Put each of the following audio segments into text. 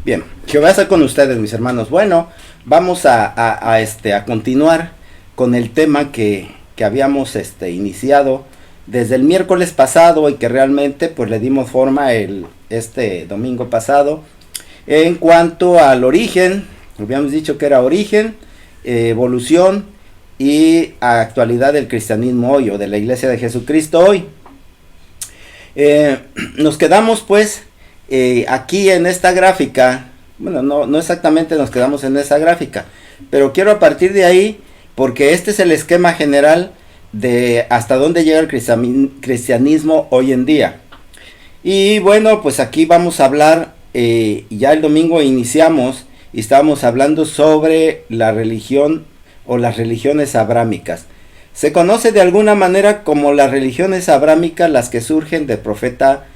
Bien, Jehová está con ustedes, mis hermanos. Bueno, vamos a continuar con el tema que habíamos iniciado desde el miércoles pasado y que realmente pues le dimos forma este domingo pasado. En cuanto al origen, habíamos dicho que era origen, evolución y actualidad del cristianismo hoy o de la Iglesia de Jesucristo hoy. Nos quedamos pues aquí en esta gráfica. Bueno, no exactamente nos quedamos en esa gráfica, pero quiero a partir de ahí, porque este es el esquema general de hasta dónde llega el cristianismo hoy en día. Y bueno, pues aquí vamos a hablar, ya el domingo iniciamos y estábamos hablando sobre la religión o las religiones abrámicas. Se conoce de alguna manera como las religiones abrámicas, las que surgen del profeta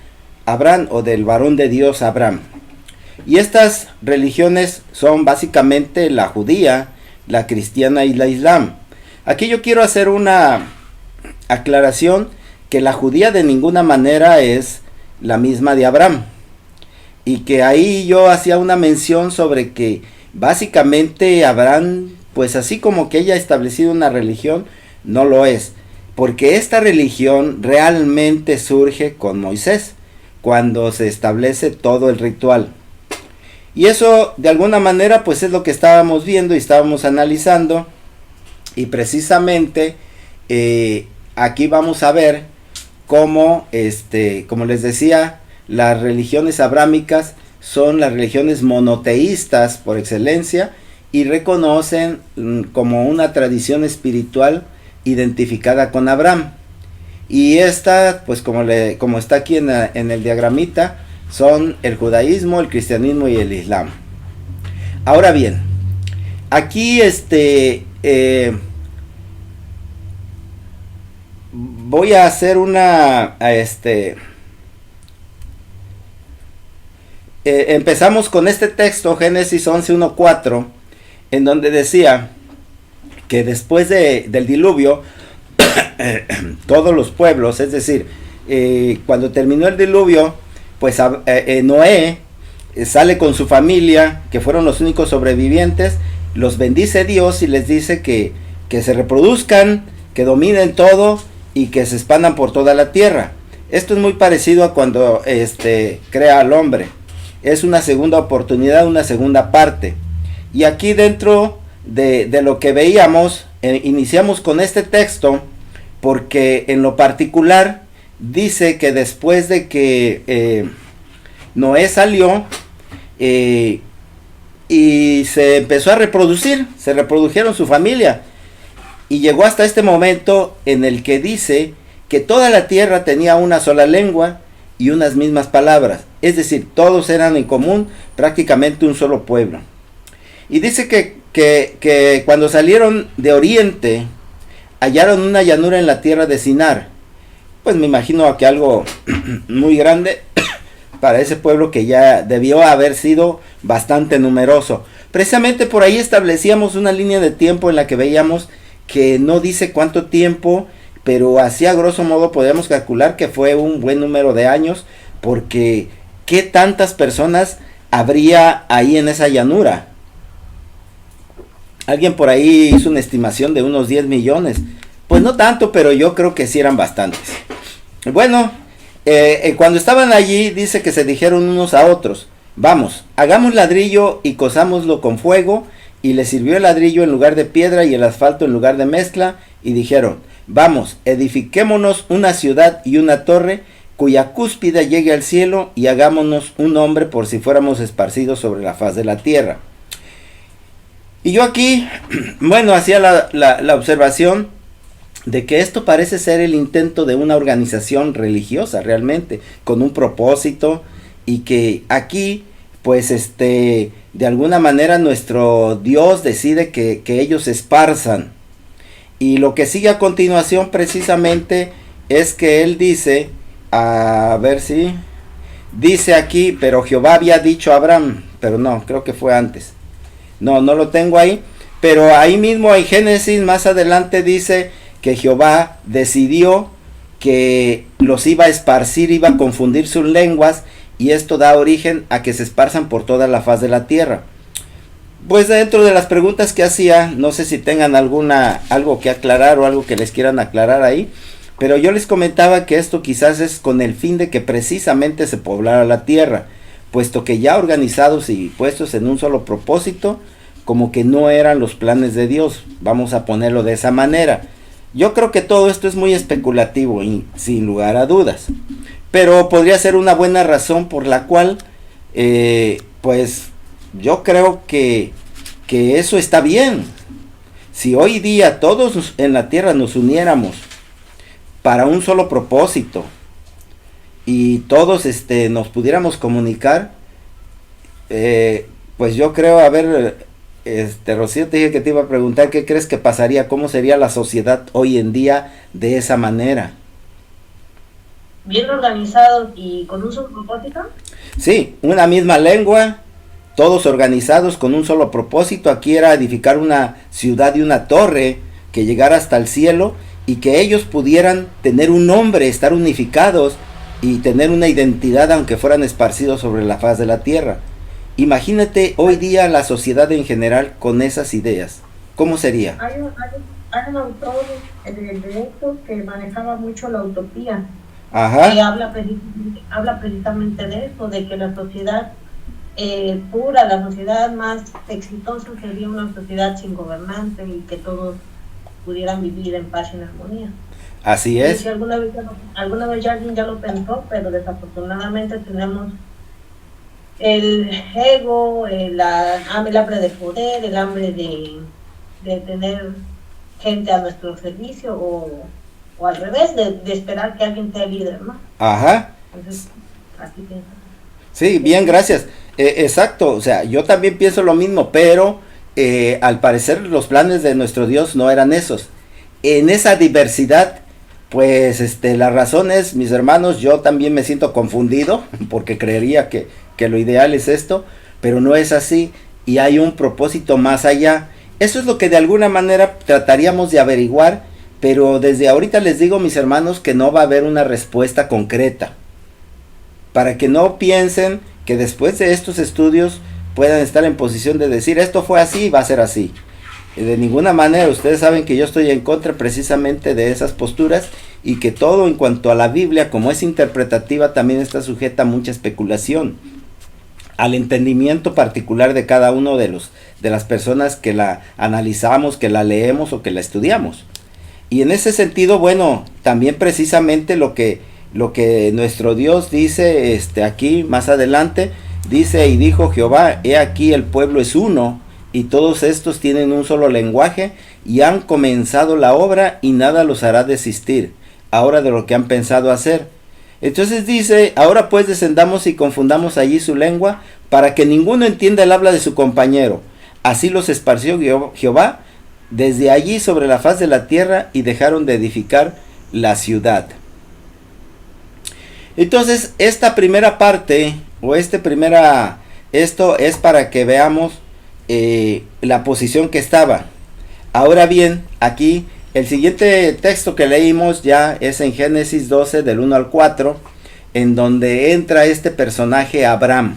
Abraham o del varón de Dios Abraham. Y estas religiones son básicamente la judía, la cristiana y la islam. Aquí yo quiero hacer una aclaración, que la judía de ninguna manera es la misma de Abraham. Y que ahí yo hacía una mención sobre que básicamente Abraham, pues así como que ella ha establecido una religión, no lo es. Porque esta religión realmente surge con Moisés, cuando se establece todo el ritual. Y eso de alguna manera pues es lo que estábamos viendo y estábamos analizando. Y precisamente aquí vamos a ver cómo, como les decía, las religiones abrámicas son las religiones monoteístas por excelencia y reconocen como una tradición espiritual identificada con Abraham. Y esta, pues como está aquí en el diagramita, son el judaísmo, el cristianismo y el islam. Ahora bien, aquí voy a hacer empezamos con este texto, Génesis 11:1-4, en donde decía que después del diluvio, todos los pueblos, es decir, cuando terminó el diluvio, pues Noé sale con su familia, que fueron los únicos sobrevivientes, los bendice Dios y les dice que se reproduzcan, que dominen todo y que se expandan por toda la tierra. Esto es muy parecido a cuando crea al hombre. Es una segunda oportunidad, una segunda parte. Y aquí dentro de lo que veíamos, iniciamos con este texto, porque en lo particular dice que después de que Noé salió y se empezó a reproducir, se reprodujeron su familia y llegó hasta este momento en el que dice que toda la tierra tenía una sola lengua y unas mismas palabras, es decir, todos eran en común prácticamente un solo pueblo. Y dice que cuando salieron de oriente hallaron una llanura en la tierra de Sinar. Pues me imagino que algo muy grande para ese pueblo que ya debió haber sido bastante numeroso. Precisamente por ahí establecíamos una línea de tiempo en la que veíamos que no dice cuánto tiempo, pero así a grosso modo podíamos calcular que fue un buen número de años, porque ¿qué tantas personas habría ahí en esa llanura? Alguien por ahí hizo una estimación de unos 10 millones. Pues no tanto, pero yo creo que sí eran bastantes. Bueno, cuando estaban allí dice que se dijeron unos a otros: vamos, hagamos ladrillo y cozámoslo con fuego. Y les sirvió el ladrillo en lugar de piedra y el asfalto en lugar de mezcla. Y dijeron: vamos, edifiquémonos una ciudad y una torre cuya cúspide llegue al cielo, y hagámonos un nombre por si fuéramos esparcidos sobre la faz de la tierra. Y yo aquí, bueno, hacía la observación de que esto parece ser el intento de una organización religiosa realmente, con un propósito, y que aquí, pues de alguna manera nuestro Dios decide que ellos se esparzan. Y lo que sigue a continuación precisamente es que él dice, a ver si, dice aquí, pero Jehová había dicho a Abraham, pero no, creo que fue antes. No lo tengo ahí, pero ahí mismo en Génesis más adelante dice que Jehová decidió que los iba a esparcir, iba a confundir sus lenguas y esto da origen a que se esparzan por toda la faz de la tierra. Pues dentro de las preguntas que hacía, no sé si tengan algo que aclarar o algo que les quieran aclarar ahí, pero yo les comentaba que esto quizás es con el fin de que precisamente se poblara la tierra, puesto que ya organizados y puestos en un solo propósito, como que no eran los planes de Dios, vamos a ponerlo de esa manera. Yo creo que todo esto es muy especulativo y sin lugar a dudas, pero podría ser una buena razón por la cual, pues yo creo que eso está bien. Si hoy día todos en la tierra nos uniéramos para un solo propósito y todos nos pudiéramos comunicar, pues yo creo, a ver, Rocío, te dije que te iba a preguntar qué crees que pasaría, cómo sería la sociedad hoy en día de esa manera. Bien organizados y con un solo propósito. Sí, una misma lengua, todos organizados con un solo propósito. Aquí era edificar una ciudad y una torre que llegara hasta el cielo y que ellos pudieran tener un nombre, estar unificados y tener una identidad aunque fueran esparcidos sobre la faz de la tierra. Imagínate hoy día la sociedad en general con esas ideas. ¿Cómo sería? Hay un autor de derecho que manejaba mucho la utopía. Ajá. Que habla precisamente de eso, de que la sociedad pura, la sociedad más exitosa sería una sociedad sin gobernante y que todos pudieran vivir en paz y en armonía. Así es. Si alguna vez alguien ya lo pensó, pero desafortunadamente tenemos el ego, el hambre de poder, el hambre de tener gente a nuestro servicio o al revés, de esperar que alguien sea líder, ¿no? Ajá. Entonces, así pienso. Sí, bien, gracias. Exacto, o sea, yo también pienso lo mismo, pero al parecer los planes de nuestro Dios no eran esos. En esa diversidad, pues la razón es, mis hermanos, yo también me siento confundido, porque creería que lo ideal es esto, pero no es así, y hay un propósito más allá. Eso es lo que de alguna manera trataríamos de averiguar, pero desde ahorita les digo, mis hermanos, que no va a haber una respuesta concreta, para que no piensen que después de estos estudios puedan estar en posición de decir esto fue así y va a ser así. De ninguna manera. Ustedes saben que yo estoy en contra precisamente de esas posturas y que todo en cuanto a la Biblia, como es interpretativa, también está sujeta a mucha especulación, al entendimiento particular de cada uno de las personas que la analizamos, que la leemos o que la estudiamos. Y en ese sentido, bueno, también precisamente lo que nuestro Dios dice aquí más adelante, dice: y dijo Jehová, he aquí el pueblo es uno, y todos estos tienen un solo lenguaje, y han comenzado la obra, y nada los hará desistir ahora de lo que han pensado hacer. Entonces dice: ahora pues descendamos y confundamos allí su lengua, para que ninguno entienda el habla de su compañero. Así los esparció Jehová desde allí sobre la faz de la tierra, y dejaron de edificar la ciudad. Entonces esta primera parte, o esto es para que veamos la posición que estaba. Ahora bien, aquí el siguiente texto que leímos ya es en Génesis 12 del 1 al 4, en donde entra este personaje Abraham.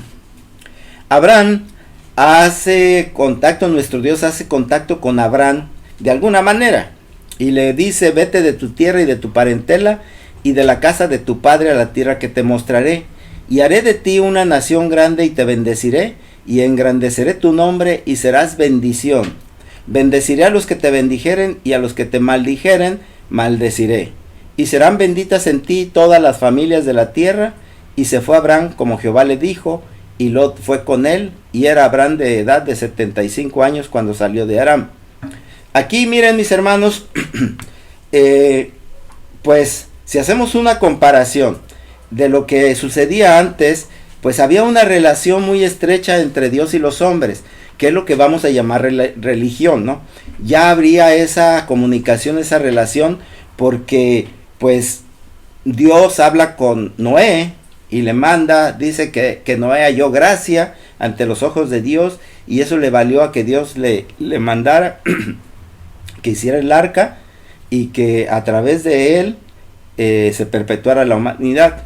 Abraham hace contacto, nuestro Dios hace contacto con Abraham de alguna manera y le dice: vete de tu tierra y de tu parentela y de la casa de tu padre a la tierra que te mostraré, y haré de ti una nación grande y te bendeciré y engrandeceré tu nombre y serás bendición. Bendeciré a los que te bendijeren y a los que te maldijeren maldeciré. Y serán benditas en ti todas las familias de la tierra. Y se fue Abraham como Jehová le dijo, y Lot fue con él, y era Abraham de edad de 75 años cuando salió de Aram. Aquí miren, mis hermanos, pues si hacemos una comparación de lo que sucedía antes, pues había una relación muy estrecha entre Dios y los hombres, que es lo que vamos a llamar religión, ¿no? Ya habría esa comunicación, esa relación, porque pues Dios habla con Noé y le manda, dice que Noé halló gracia ante los ojos de Dios, y eso le valió a que Dios le mandara que hiciera el arca y que a través de él se perpetuara la humanidad.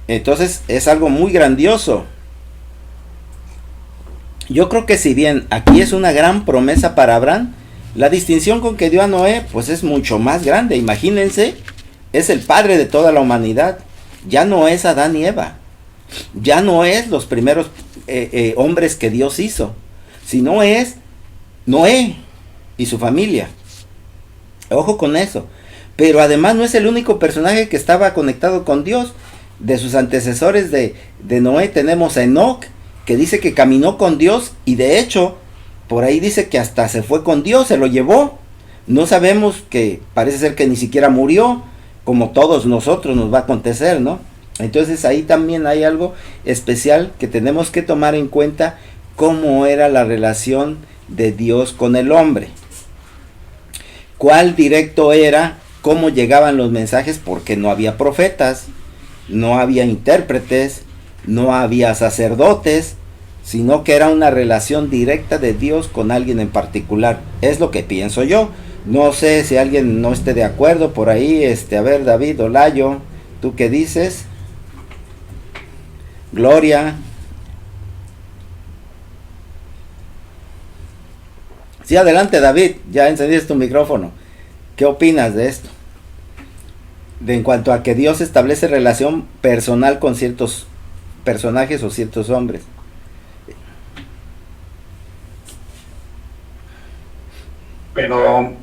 Entonces es algo muy grandioso. Yo creo que si bien aquí es una gran promesa para Abraham, la distinción con que dio a Noé pues es mucho más grande. Imagínense, es el padre de toda la humanidad. Ya no es Adán y Eva. Ya no es los primeros hombres que Dios hizo. Sino es Noé y su familia. Ojo con eso. Pero además no es el único personaje que estaba conectado con Dios. De sus antecesores de Noé tenemos a Enoc, que dice que caminó con Dios y de hecho por ahí dice que hasta se fue con Dios, se lo llevó. No sabemos, que parece ser que ni siquiera murió, como todos nosotros nos va a acontecer, ¿no? Entonces ahí también hay algo especial que tenemos que tomar en cuenta, cómo era la relación de Dios con el hombre. Cuál directo era, cómo llegaban los mensajes, porque no había profetas, no había intérpretes, no había sacerdotes, sino que era una relación directa de Dios con alguien en particular. Es lo que pienso yo. No sé si alguien no esté de acuerdo por ahí. A ver, David Olayo, ¿tú qué dices? Gloria. Sí, adelante, David, ya encendiste tu micrófono. ¿Qué opinas de esto? En cuanto a que Dios establece relación personal con ciertos personajes o ciertos hombres. Pero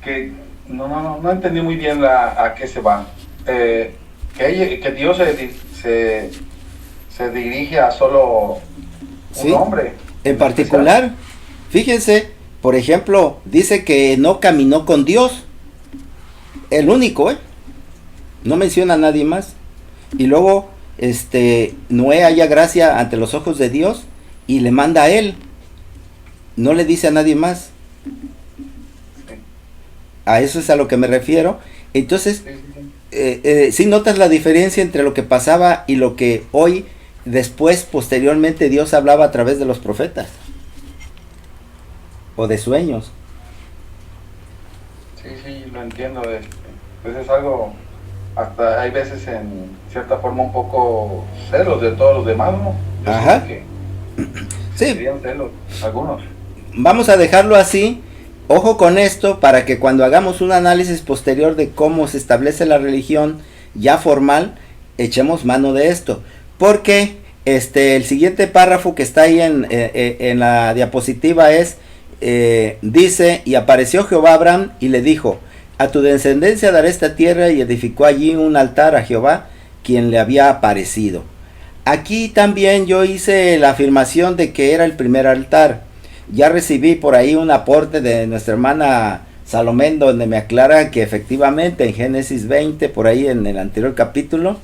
que no entendí muy bien a qué se va. Que Dios se dirige a solo ¿sí? Un hombre. En particular, fíjense, por ejemplo, dice que no caminó con Dios. El único, no menciona a nadie más. Y luego Noé halla gracia ante los ojos de Dios y le manda a él. No le dice a nadie más. A eso es a lo que me refiero. Entonces, si notas la diferencia entre lo que pasaba y lo que hoy, después, posteriormente, Dios hablaba a través de los profetas. O de sueños. Sí, lo entiendo. Pues es algo, hasta hay veces en cierta forma un poco celos de todos los demás, ¿no? Ajá. Sí. Serían celos, algunos. Vamos a dejarlo así. Ojo con esto, para que cuando hagamos un análisis posterior de cómo se establece la religión ya formal, echemos mano de esto. Porque el siguiente párrafo que está ahí en la diapositiva es, dice, y apareció Jehová a Abraham y le dijo, a tu descendencia daré esta tierra, y edificó allí un altar a Jehová, quien le había aparecido. Aquí también yo hice la afirmación de que era el primer altar. Ya recibí por ahí un aporte de nuestra hermana Salomé, donde me aclara que efectivamente en Génesis 20, por ahí en el anterior capítulo,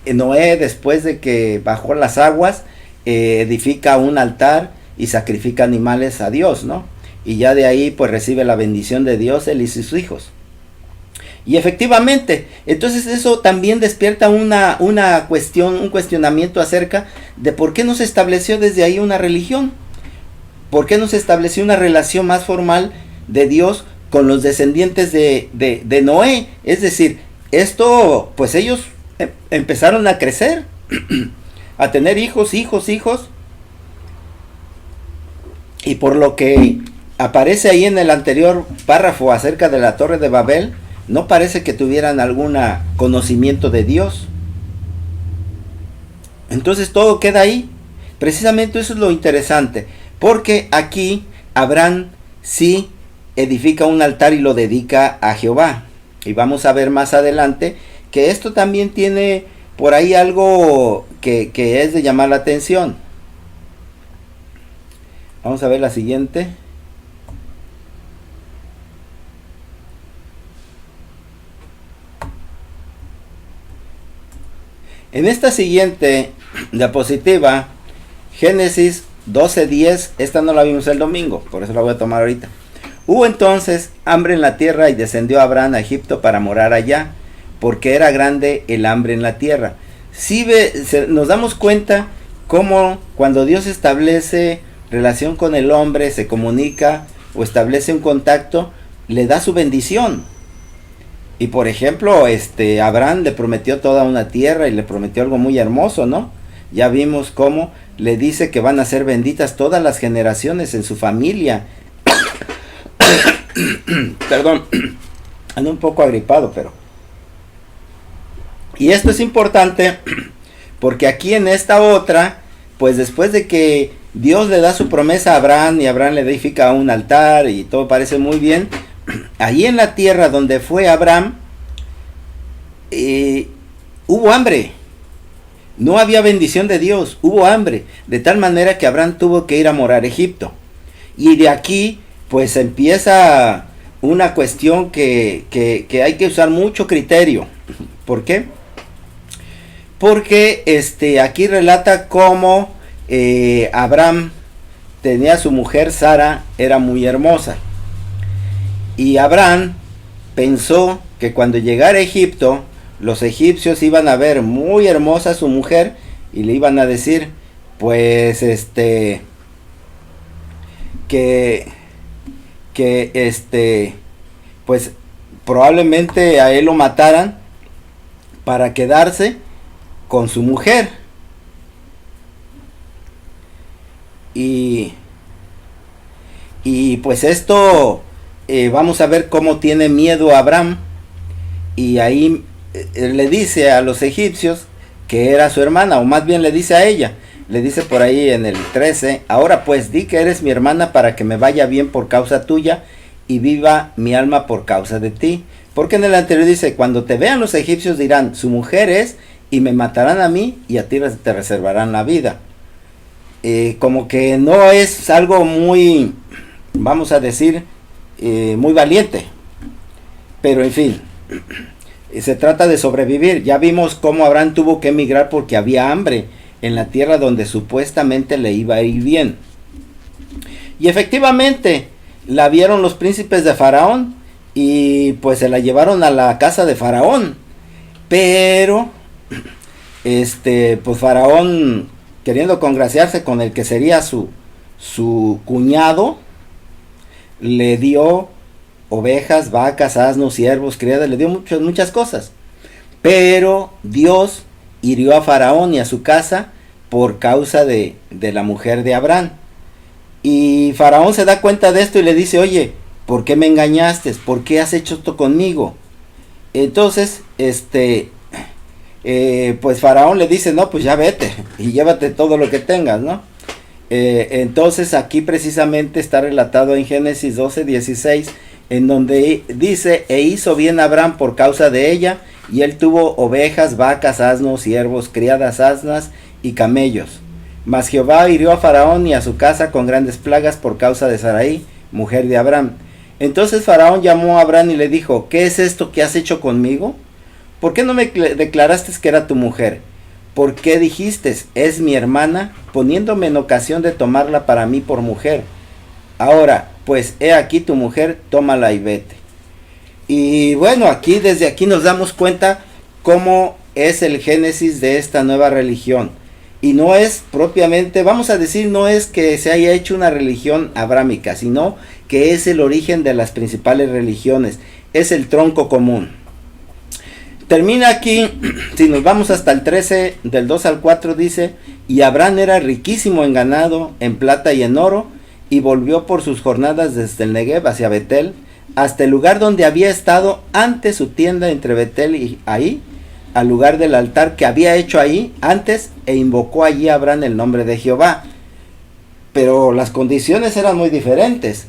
Noé, después de que bajó las aguas, edifica un altar y sacrifica animales a Dios, ¿no? Y ya de ahí pues recibe la bendición de Dios él y sus hijos. Y efectivamente, entonces eso también despierta una cuestión, un cuestionamiento acerca de por qué no se estableció desde ahí una religión. ¿Por qué no se estableció una relación más formal de Dios con los descendientes de Noé? Es decir, esto, pues ellos empezaron a crecer, a tener hijos. Y por lo que aparece ahí en el anterior párrafo acerca de la Torre de Babel, no parece que tuvieran algún conocimiento de Dios. Entonces todo queda ahí. Precisamente eso es lo interesante. Porque aquí Abraham sí edifica un altar y lo dedica a Jehová. Y vamos a ver más adelante que esto también tiene por ahí algo que es de llamar la atención. Vamos a ver la siguiente. En esta siguiente diapositiva, Génesis 12:10, esta no la vimos el domingo, por eso la voy a tomar ahorita. Hubo entonces hambre en la tierra y descendió Abraham a Egipto para morar allá, porque era grande el hambre en la tierra. Si nos damos cuenta cómo cuando Dios establece relación con el hombre, se comunica o establece un contacto, le da su bendición. Y por ejemplo, Abraham le prometió toda una tierra y le prometió algo muy hermoso, ¿no? Ya vimos cómo le dice que van a ser benditas todas las generaciones en su familia. Perdón, ando un poco agripado, pero... Y esto es importante porque aquí en esta otra, pues después de que Dios le da su promesa a Abraham y Abraham le edifica un altar y todo parece muy bien, allí en la tierra donde fue Abraham, hubo hambre. No había bendición de Dios, hubo hambre, de tal manera que Abraham tuvo que ir a morar a Egipto. Y de aquí, pues empieza una cuestión que hay que usar mucho criterio. ¿Por qué? Porque aquí relata cómo Abraham tenía a su mujer Sara, era muy hermosa. Y Abraham pensó que cuando llegara a Egipto, los egipcios iban a ver muy hermosa a su mujer y le iban a decir, pues, pues probablemente a él lo mataran para quedarse con su mujer. Y pues esto, vamos a ver cómo tiene miedo Abraham. Y ahí le dice a los egipcios que era su hermana, o más bien le dice a ella, le dice por ahí en el 13, ahora pues di que eres mi hermana para que me vaya bien por causa tuya y viva mi alma por causa de ti. Porque en el anterior dice, cuando te vean los egipcios dirán, su mujer es, y me matarán a mí y a ti te reservarán la vida. Como que no es algo muy, vamos a decir, muy valiente. Pero en fin, se trata de sobrevivir. Ya vimos cómo Abraham tuvo que emigrar porque había hambre en la tierra donde supuestamente le iba a ir bien. Y efectivamente, la vieron los príncipes de Faraón y pues se la llevaron a la casa de Faraón. Pero, pues Faraón, queriendo congraciarse con el que sería su cuñado, le dio ovejas, vacas, asnos, siervos, criadas, le dio muchas cosas. Pero Dios hirió a Faraón y a su casa por causa de la mujer de Abraham. Y Faraón se da cuenta de esto y le dice, oye, ¿por qué me engañaste? ¿Por qué has hecho esto conmigo? Entonces, pues Faraón le dice, no, pues ya vete y llévate todo lo que tengas, ¿no? Entonces aquí precisamente está relatado en Génesis 12:16, en donde dice, e hizo bien Abraham por causa de ella, y él tuvo ovejas, vacas, asnos, siervos, criadas, asnas y camellos. Mas Jehová hirió a Faraón y a su casa con grandes plagas por causa de Sarai, mujer de Abraham. Entonces Faraón llamó a Abraham y le dijo, ¿qué es esto que has hecho conmigo? ¿Por qué no me declaraste que era tu mujer? ¿Por qué dijiste, es mi hermana, poniéndome en ocasión de tomarla para mí por mujer? Ahora, pues he aquí tu mujer, tómala y vete. Y bueno, desde aquí nos damos cuenta cómo es el génesis de esta nueva religión. Y no es propiamente, vamos a decir, no es que se haya hecho una religión abrámica, sino que es el origen de las principales religiones, es el tronco común. Termina aquí, si nos vamos hasta el 13, del 2 al 4 dice, y Abraham era riquísimo en ganado, en plata y en oro, y volvió por sus jornadas desde el Negev hacia Betel, hasta el lugar donde había estado antes su tienda entre Betel y ahí, al lugar del altar que había hecho ahí antes, e invocó allí a Abraham el nombre de Jehová. Pero las condiciones eran muy diferentes,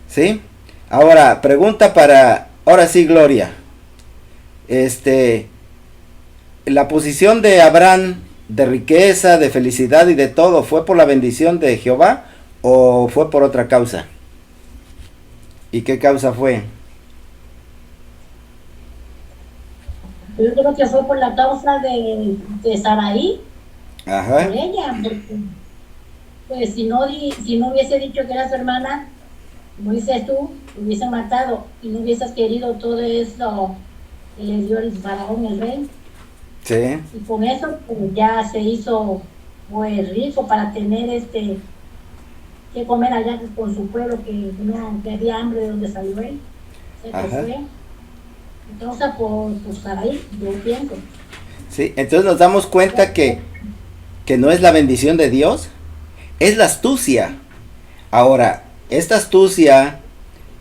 ¿sí? Ahora, pregunta ahora sí, Gloria. La posición de Abraham de riqueza, de felicidad y de todo, ¿fue por la bendición de Jehová o fue por otra causa? ¿Y qué causa fue? Yo creo que fue por la causa de Sarai. Ajá. Por ella, porque pues si no hubiese dicho que era su hermana, como dices tú, te hubiesen matado y no hubieses querido todo eso que le dio el faraón, el rey. Sí. Y con eso pues, ya se hizo pues rico para tener que comer allá con su pueblo, que había hambre de donde salió él. Se fue. Entonces, por Sarai, yo pienso. Sí, entonces nos damos cuenta que no es la bendición de Dios, es la astucia. Ahora, esta astucia,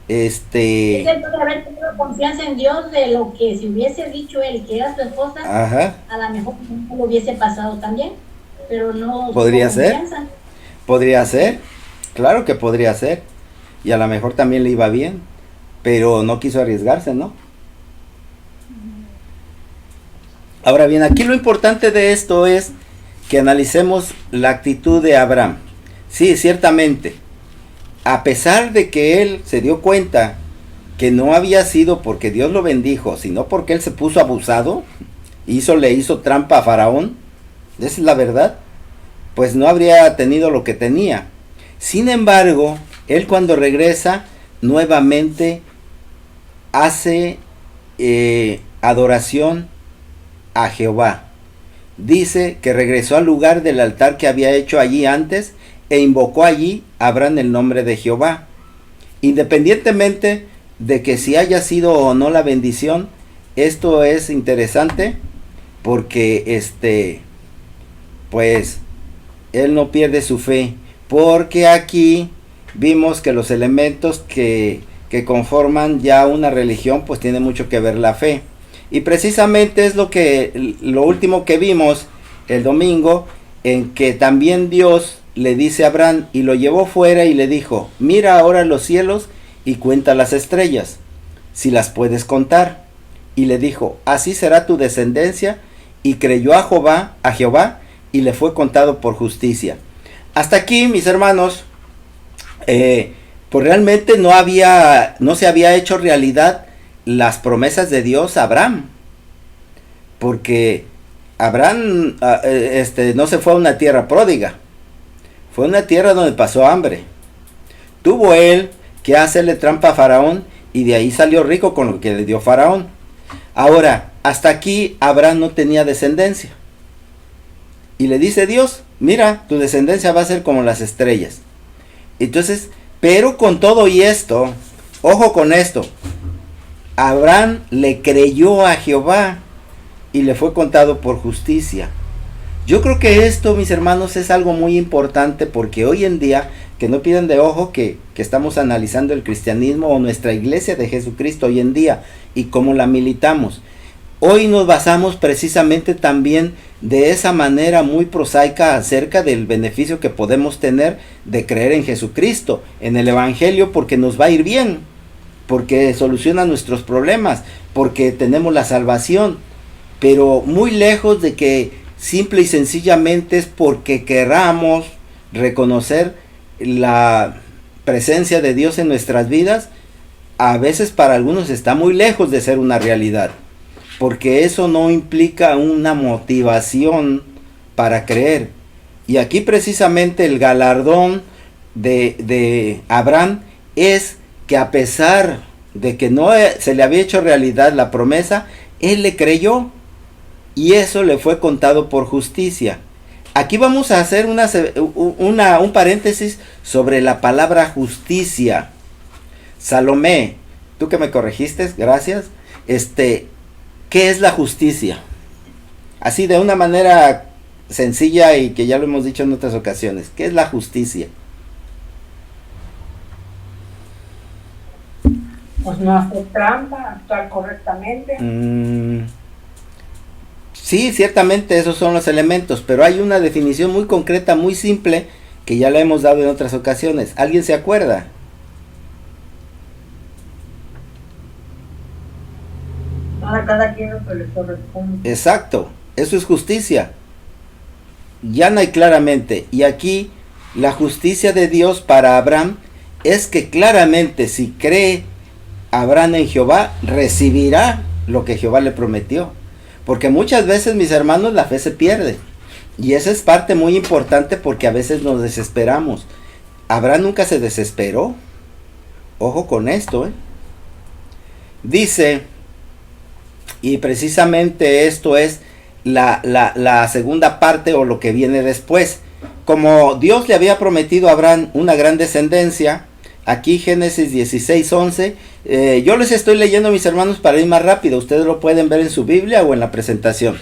Es el de haber tenido confianza en Dios de lo que si hubiese dicho él que era su esposa, ajá, a lo mejor no lo hubiese pasado también, pero no podría tuvo ser, confianza. podría ser, claro que podría ser, y a lo mejor también le iba bien, pero no quiso arriesgarse, ¿no? Ahora bien, aquí lo importante de esto es que analicemos la actitud de Abraham. Sí, ciertamente, a pesar de que él se dio cuenta que no había sido porque Dios lo bendijo, sino porque él se puso abusado, le hizo trampa a Faraón, esa es la verdad, pues no habría tenido lo que tenía. Sin embargo, él cuando regresa, nuevamente hace adoración a Jehová. Dice que regresó al lugar del altar que había hecho allí antes e invocó allí a Abraham el nombre de Jehová. Independientemente de que si haya sido o no la bendición, esto es interesante porque pues él no pierde su fe, porque aquí vimos que los elementos que conforman ya una religión pues tiene mucho que ver la fe. Y precisamente es lo último que vimos el domingo, en que también Dios le dice a Abraham y lo llevó fuera y le dijo: mira ahora los cielos y cuenta las estrellas, si las puedes contar. Y le dijo: así será tu descendencia. Y creyó a Jehová y le fue contado por justicia. Hasta aquí, mis hermanos, pues realmente no se había hecho realidad las promesas de Dios a Abraham, porque Abraham no se fue a una tierra pródiga, fue una tierra donde pasó hambre. Tuvo él que hacerle trampa a Faraón y de ahí salió rico con lo que le dio Faraón. Ahora, hasta aquí Abraham no tenía descendencia. Y le dice Dios: mira, tu descendencia va a ser como las estrellas. Entonces, pero con todo y esto, ojo con esto, Abraham le creyó a Jehová y le fue contado por justicia. Yo creo que esto, mis hermanos, es algo muy importante, porque hoy en día, que no piden de ojo que estamos analizando el cristianismo o nuestra iglesia de Jesucristo hoy en día y cómo la militamos. Hoy nos basamos precisamente también de esa manera muy prosaica acerca del beneficio que podemos tener de creer en Jesucristo, en el Evangelio, porque nos va a ir bien, porque soluciona nuestros problemas, porque tenemos la salvación, pero muy lejos de que simple y sencillamente es porque queramos reconocer la presencia de Dios en nuestras vidas. A veces para algunos está muy lejos de ser una realidad, porque eso no implica una motivación para creer. Y aquí precisamente el galardón de Abraham es que, a pesar de que no se le había hecho realidad la promesa, él le creyó y eso le fue contado por justicia. Aquí vamos a hacer un paréntesis sobre la palabra justicia. Salomé, tú que me corregiste, gracias. ¿Qué es la justicia? Así de una manera sencilla y que ya lo hemos dicho en otras ocasiones. ¿Qué es la justicia? Pues no hacer trampa, actuar correctamente. Sí, ciertamente esos son los elementos, pero hay una definición muy concreta, muy simple, que ya la hemos dado en otras ocasiones. ¿Alguien se acuerda? A cada quien lo que le corresponde. Exacto, eso es justicia. Llana y claramente. Y aquí la justicia de Dios para Abraham es que claramente, si cree Abraham en Jehová, recibirá lo que Jehová le prometió. Porque muchas veces, mis hermanos, la fe se pierde. Y esa es parte muy importante, porque a veces nos desesperamos. Abraham nunca se desesperó. Ojo con esto, Dice, y precisamente esto es la segunda parte, o lo que viene después. Como Dios le había prometido a Abraham una gran descendencia, aquí Génesis 16:11. Yo les estoy leyendo, mis hermanos, para ir más rápido. Ustedes lo pueden ver en su Biblia o en la presentación.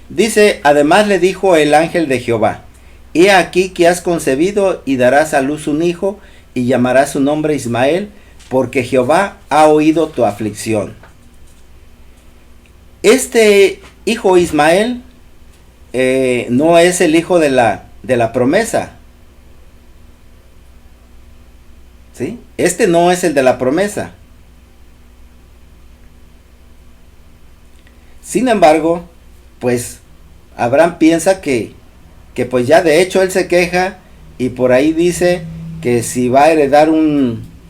Dice, además le dijo el ángel de Jehová, he aquí que has concebido y darás a luz un hijo y llamarás su nombre Ismael, porque Jehová ha oído tu aflicción. Este hijo Ismael no es el hijo de la promesa. ¿Sí? Este no es el de la promesa. Sin embargo, pues Abraham piensa que pues ya de hecho él se queja y por ahí dice que si va a heredar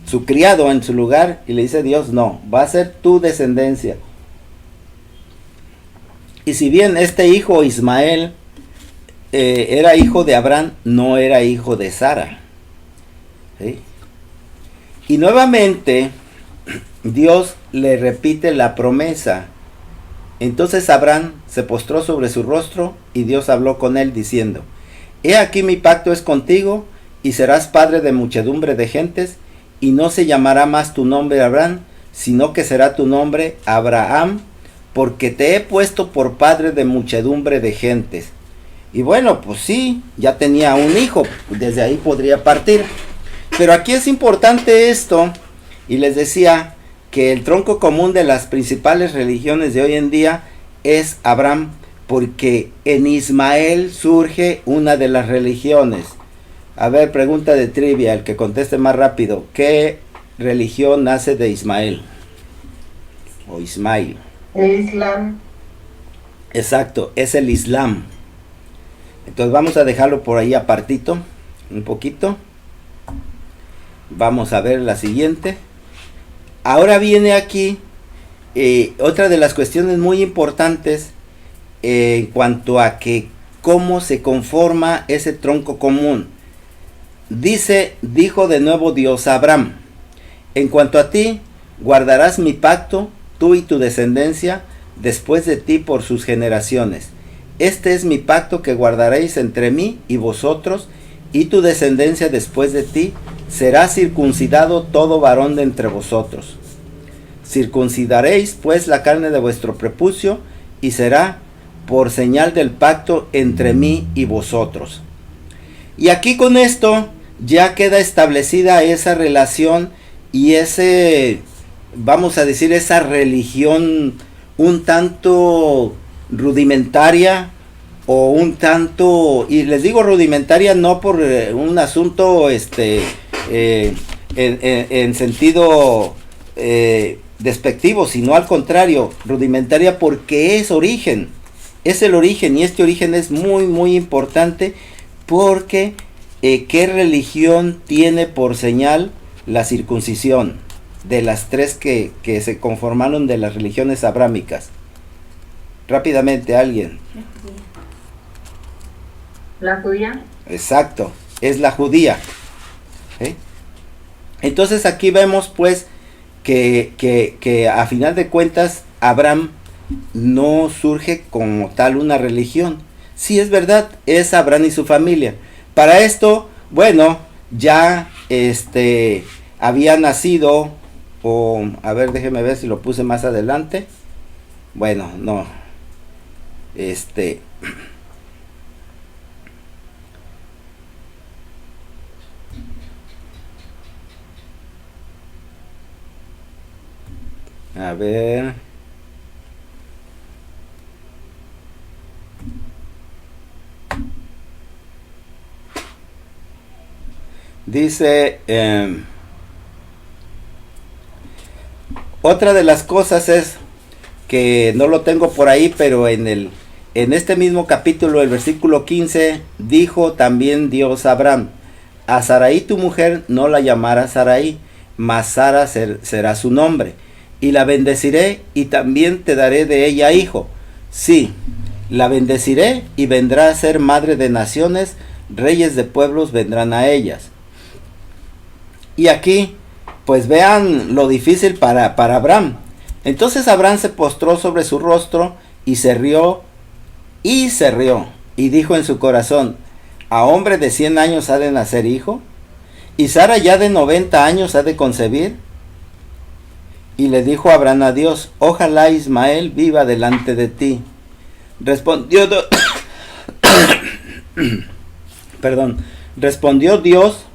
su criado en su lugar, y le dice Dios, no, va a ser tu descendencia. Y si bien este hijo Ismael era hijo de Abraham, no era hijo de Sara. ¿Sí? Y nuevamente Dios le repite la promesa. Entonces Abraham se postró sobre su rostro y Dios habló con él diciendo, he aquí mi pacto es contigo y serás padre de muchedumbre de gentes y no se llamará más tu nombre Abraham, sino que será tu nombre Abraham, porque te he puesto por padre de muchedumbre de gentes. Y bueno, pues sí, ya tenía un hijo, desde ahí podría partir. Pero aquí es importante esto, y les decía que el tronco común de las principales religiones de hoy en día es Abraham, porque en Ismael surge una de las religiones. A ver, pregunta de trivia, el que conteste más rápido, ¿qué religión nace de Ismael? O Ismael. El Islam. Exacto, es el Islam. Entonces vamos a dejarlo por ahí apartito, un poquito. Vamos a ver la siguiente. Ahora viene aquí otra de las cuestiones muy importantes en cuanto a que cómo se conforma ese tronco común. Dijo de nuevo Dios a Abraham, en cuanto a ti, guardarás mi pacto, tú y tu descendencia, después de ti por sus generaciones. Este es mi pacto que guardaréis entre mí y vosotros, y tu descendencia después de ti, será circuncidado todo varón de entre vosotros. Circuncidaréis pues la carne de vuestro prepucio, y será por señal del pacto entre mí y vosotros. Y aquí con esto ya queda establecida esa relación y vamos a decir, esa religión un tanto rudimentaria o un tanto, y les digo rudimentaria no por un asunto en sentido despectivo, sino al contrario, rudimentaria porque es el origen, y este origen es muy muy importante porque ¿qué religión tiene por señal la circuncisión? De las tres que se conformaron de las religiones abrámicas. Rápidamente, alguien. ¿La judía? Exacto, es la judía. ¿Sí? Entonces aquí vemos pues que a final de cuentas Abraham no surge como tal una religión. Sí, es verdad, es Abraham y su familia. Para esto, bueno, ya había nacido, o a ver, déjeme ver si lo puse más adelante. Bueno, no. A ver. Dice, otra de las cosas es que no lo tengo por ahí, pero en este mismo capítulo, el versículo 15, dijo también Dios a Abraham, a Sarai tu mujer no la llamarás Sarai, mas Sara será su nombre, y la bendeciré y también te daré de ella hijo. Sí, la bendeciré y vendrá a ser madre de naciones, reyes de pueblos vendrán a ellas. Y aquí, pues vean lo difícil para Abraham. Entonces Abraham se postró sobre su rostro y se rió, y dijo en su corazón, ¿a hombre de 100 años ha de nacer hijo? ¿Y Sara ya de 90 años ha de concebir? Y le dijo Abraham a Dios, ojalá Ismael viva delante de ti. Respondió Dios,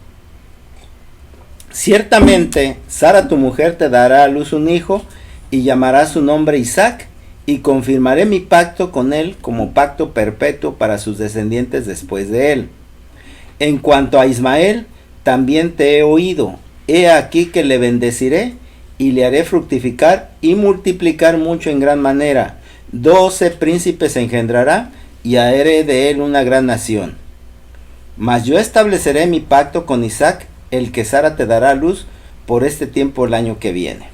ciertamente Sara tu mujer te dará a luz un hijo y llamará su nombre Isaac, y confirmaré mi pacto con él como pacto perpetuo para sus descendientes después de él. En cuanto a Ismael, también te he oído. He aquí que le bendeciré y le haré fructificar y multiplicar mucho en gran manera. 12 príncipes engendrará y haré de él una gran nación. Mas yo estableceré mi pacto con Isaac, el que Sara te dará a luz por este tiempo el año que viene.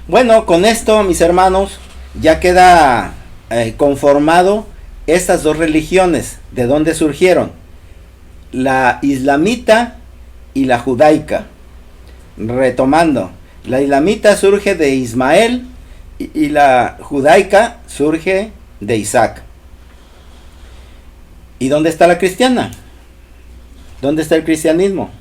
Bueno, con esto, mis hermanos, ya queda conformado estas dos religiones. ¿De dónde surgieron? La islamita y la judaica. Retomando, la islamita surge de Ismael y la judaica surge de Isaac. ¿Y dónde está la cristiana? ¿Dónde está el cristianismo?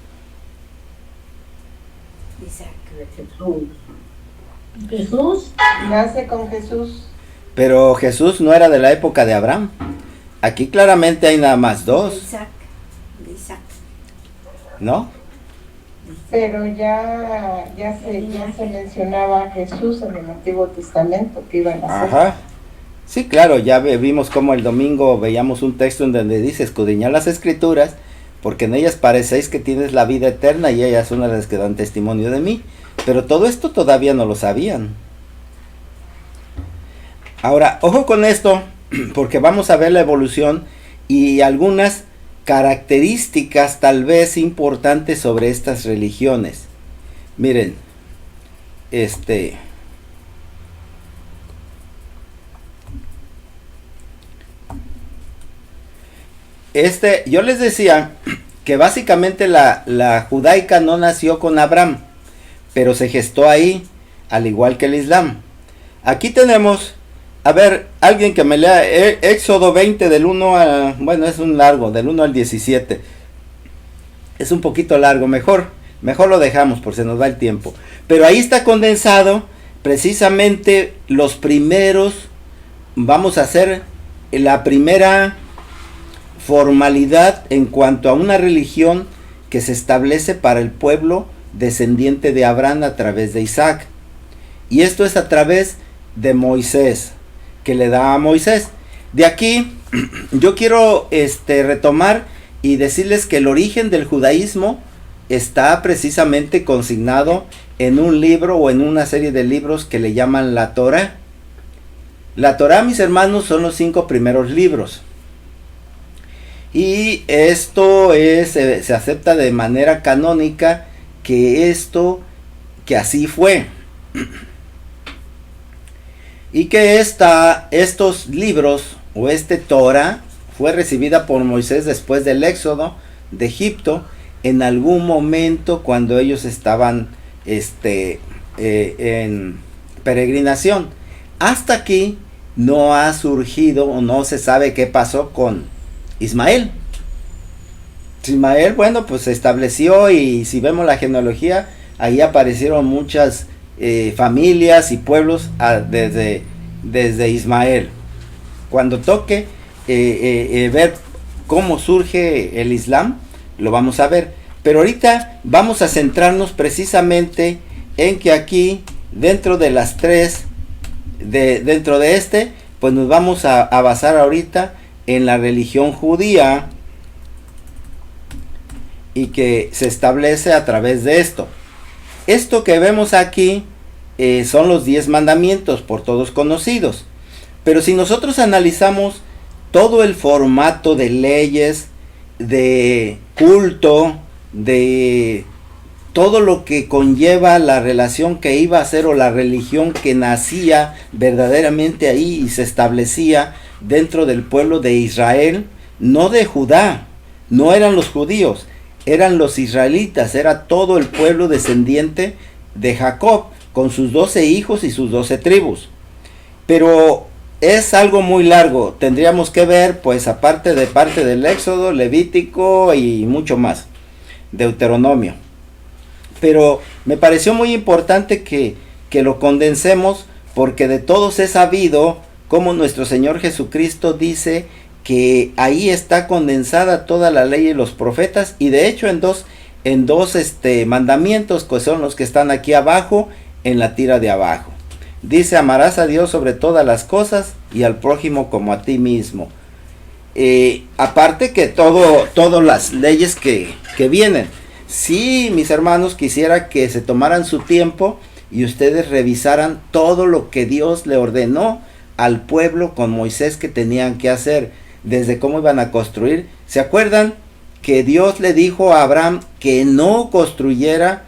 Jesús nace con Jesús. Pero Jesús no era de la época de Abraham. Aquí claramente hay nada más dos. De Isaac. ¿No? Pero ya se mencionaba a Jesús en el Antiguo Testamento que iba a nacer. Ajá. Sí, claro, ya vimos como el domingo veíamos un texto en donde dice, escudriñad las escrituras, porque en ellas parecéis que tienes la vida eterna y ellas son las que dan testimonio de mí. Pero todo esto todavía no lo sabían. Ahora, ojo con esto, porque vamos a ver la evolución y algunas características tal vez importantes sobre estas religiones. Miren, yo les decía que básicamente la judaica no nació con Abraham, pero se gestó ahí, al igual que el Islam. Aquí tenemos, a ver, alguien que me lea Éxodo 20 del 1 a, bueno, es un largo, del 1 al 17. Es un poquito largo, mejor lo dejamos por si nos va el tiempo. Pero ahí está condensado precisamente los primeros, vamos a hacer la primera formalidad en cuanto a una religión que se establece para el pueblo descendiente de Abraham a través de Isaac. Y esto es a través de Moisés, que le da a Moisés. De aquí yo quiero retomar y decirles que el origen del judaísmo está precisamente consignado en un libro o en una serie de libros que le llaman la Torá. La Torá, mis hermanos, son los 5 primeros libros. Y esto se acepta de manera canónica que así fue. Y que estos libros o Torah fue recibida por Moisés después del éxodo de Egipto, en algún momento cuando ellos estaban en peregrinación. Hasta aquí no ha surgido o no se sabe qué pasó con Ismael. Ismael, bueno, pues se estableció, y si vemos la genealogía, ahí aparecieron muchas familias y pueblos desde Ismael. Cuando toque ver cómo surge el Islam, lo vamos a ver. Pero ahorita vamos a centrarnos precisamente en que aquí, dentro de las tres, dentro de pues nos vamos a basar ahorita en la religión judía, y que se establece a través de esto. Esto que vemos aquí son los 10 mandamientos, por todos conocidos. Pero si nosotros analizamos todo el formato de leyes, de culto, de todo lo que conlleva la relación que iba a ser, o la religión que nacía verdaderamente ahí y se establecía dentro del pueblo de Israel, no de Judá, no eran los judíos, eran los israelitas, era todo el pueblo descendiente de Jacob, con sus 12 hijos y sus 12 tribus. Pero es algo muy largo, tendríamos que ver, pues aparte de parte del Éxodo, Levítico y mucho más. Deuteronomio. Pero me pareció muy importante que lo condensemos, porque de todos he sabido cómo nuestro Señor Jesucristo dice que ahí está condensada toda la ley y los profetas, y de hecho en dos mandamientos, que son los que están aquí abajo en la tira de abajo. Dice: amarás a Dios sobre todas las cosas y al prójimo como a ti mismo. Aparte que todas las leyes que vienen. Sí, mis hermanos, quisiera que se tomaran su tiempo y ustedes revisaran todo lo que Dios le ordenó al pueblo con Moisés que tenían que hacer, desde cómo iban a construir. ¿Se acuerdan que Dios le dijo a Abraham que no construyera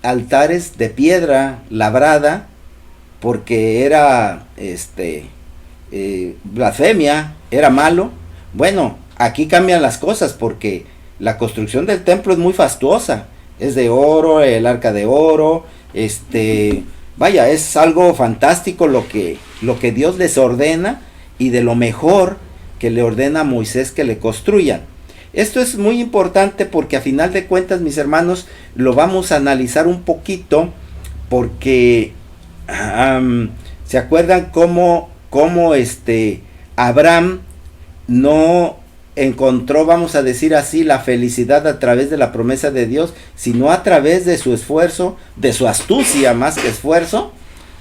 altares de piedra labrada, porque era blasfemia, era malo? Bueno, aquí cambian las cosas, porque la construcción del templo es muy fastuosa, es de oro, el arca de oro, vaya, es algo fantástico lo que Dios les ordena, y de lo mejor que le ordena a Moisés que le construyan. Esto es muy importante porque a final de cuentas, mis hermanos, lo vamos a analizar un poquito, porque ¿se acuerdan cómo Abraham no encontró, vamos a decir así, la felicidad a través de la promesa de Dios, sino a través de su esfuerzo, de su astucia más que esfuerzo,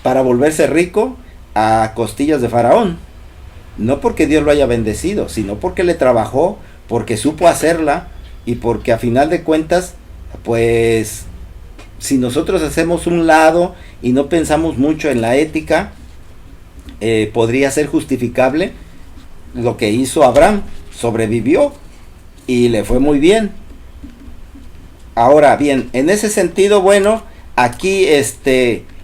para volverse rico a costillas de Faraón? No porque Dios lo haya bendecido, sino porque le trabajó, porque supo hacerla, y porque a final de cuentas, pues, si nosotros hacemos un lado y no pensamos mucho en la ética, podría ser justificable lo que hizo Abraham. Sobrevivió y le fue muy bien. Ahora bien, en ese sentido, bueno, aquí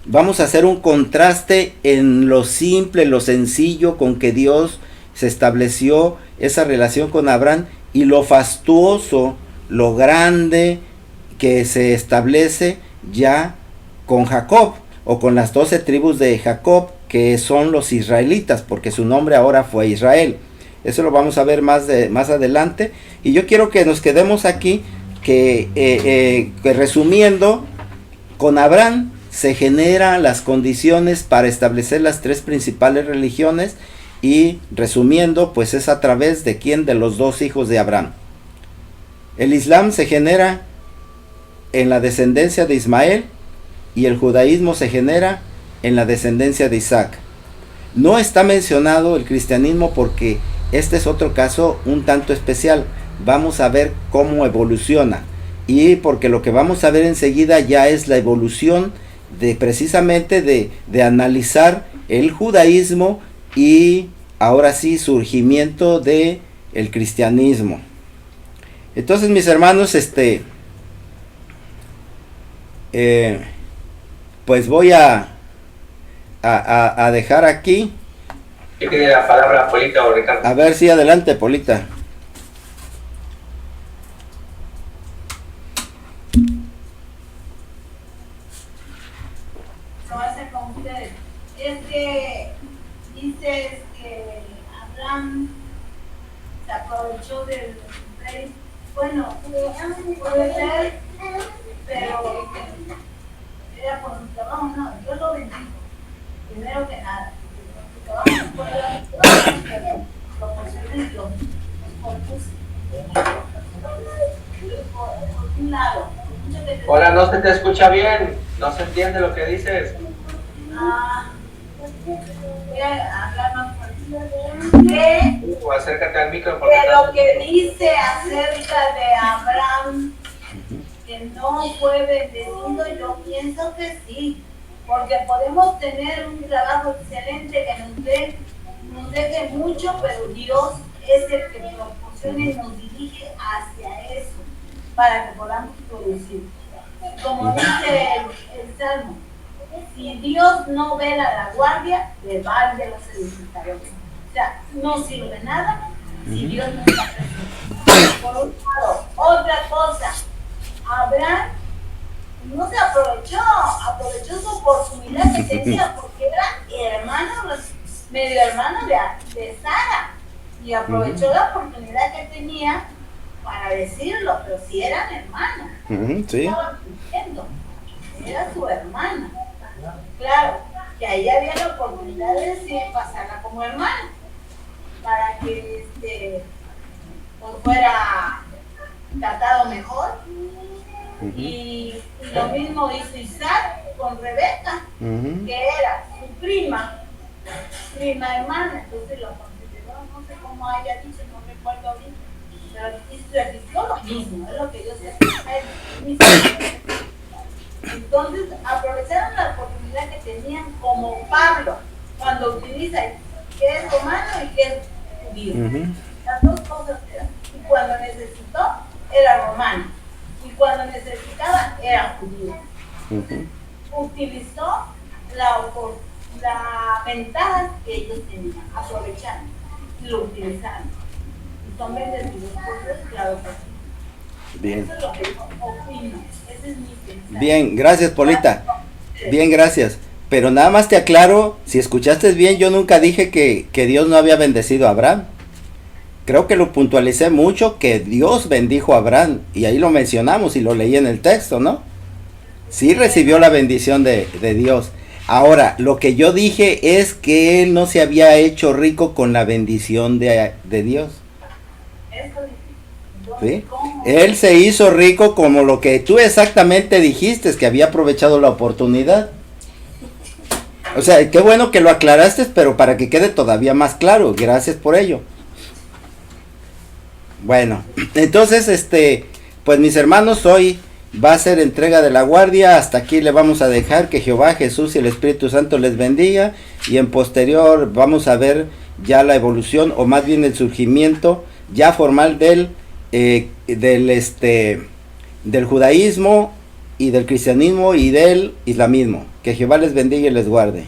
vamos a hacer un contraste en lo simple, lo sencillo con que Dios se estableció esa relación con Abraham, y lo fastuoso, lo grande que se establece ya con Jacob, o con las 12 tribus de Jacob, que son los israelitas, porque su nombre ahora fue Israel. Eso lo vamos a ver más adelante, y yo quiero que nos quedemos aquí, que resumiendo, con Abraham se generan las condiciones para establecer las 3 principales religiones, y resumiendo, pues es a través de quién, de los 2 hijos de Abraham. El Islam se genera en la descendencia de Ismael, y el judaísmo se genera en la descendencia de Isaac. No está mencionado el cristianismo porque este es otro caso un tanto especial. Vamos a ver cómo evoluciona, y porque lo que vamos a ver enseguida ya es la evolución de precisamente de analizar el judaísmo, y ahora sí surgimiento de el cristianismo. Entonces, mis hermanos, pues voy a dejar aquí. ¿Qué tiene la palabra Polita o Ricardo? A ver si adelante, Polita. No va a ser con ustedes. Dices que Abraham se aprovechó del rey. Bueno, puede ser, pero era por su trabajo. No, yo lo bendigo. Primero que nada, su trabajo fue pero proporcioné yo, por un lado. Hola, no se te escucha bien, no se entiende lo que dices. Voy a hablar más fuerte. Acércate al micro. De lo que dice acerca de Abraham, que no fue bendecido, yo pienso que sí, porque podemos tener un trabajo excelente que nos deje mucho, pero Dios es el que proporciona y nos dirige hacia eso, para que podamos producir. Como dice el Salmo, si Dios no vela la guardia, le vale los edificadores. O sea, no sirve nada si Dios no está presente. Por un lado, otra cosa, Abraham no se aprovechó su oportunidad que tenía, porque era medio hermano de Sara, y aprovechó la oportunidad que tenía para decirlo, pero sí eran hermanos. Sí. Estaban viviendo. Era su hermana. Claro, que ahí había la oportunidad de pasarla como hermana, para que pues fuera tratado mejor. Y lo mismo hizo Isaac con Rebeca, que era su prima hermana, entonces lo consideró, no sé cómo haya dicho, no recuerdo bien, pero repitió lo mismo, es lo que yo sé. Entonces aprovecharon la oportunidad que tenían, como Pablo, cuando utiliza que es romano y que es judío. Las dos cosas eran. Y cuando necesitó, era romano. Y cuando necesitaba, era judío. Utilizó la ventaja que ellos tenían, aprovecharon y lo utilizaron. Y son bendecidos por Dios, claro que sí. Bien. Eso es lo que yo opino. Ese es mi pensamiento. Bien, gracias, Polita. Bien, gracias. Pero nada más te aclaro, si escuchaste bien, yo nunca dije que Dios no había bendecido a Abraham. Creo que lo puntualicé mucho, que Dios bendijo a Abraham, y ahí lo mencionamos y lo leí en el texto, ¿no? Sí recibió la bendición de Dios. Ahora, lo que yo dije es que él no se había hecho rico con la bendición de Dios. ¿Sí? Él se hizo rico como lo que tú exactamente dijiste, que había aprovechado la oportunidad. O sea, qué bueno que lo aclaraste, pero para que quede todavía más claro, gracias por ello. Bueno, entonces, pues mis hermanos, hoy va a ser entrega de la guardia. Hasta aquí le vamos a dejar. Que Jehová, Jesús y el Espíritu Santo les bendiga. Y en posterior vamos a ver ya la evolución, o más bien el surgimiento ya formal del judaísmo y del cristianismo y del islamismo. Que Jehová les bendiga y les guarde.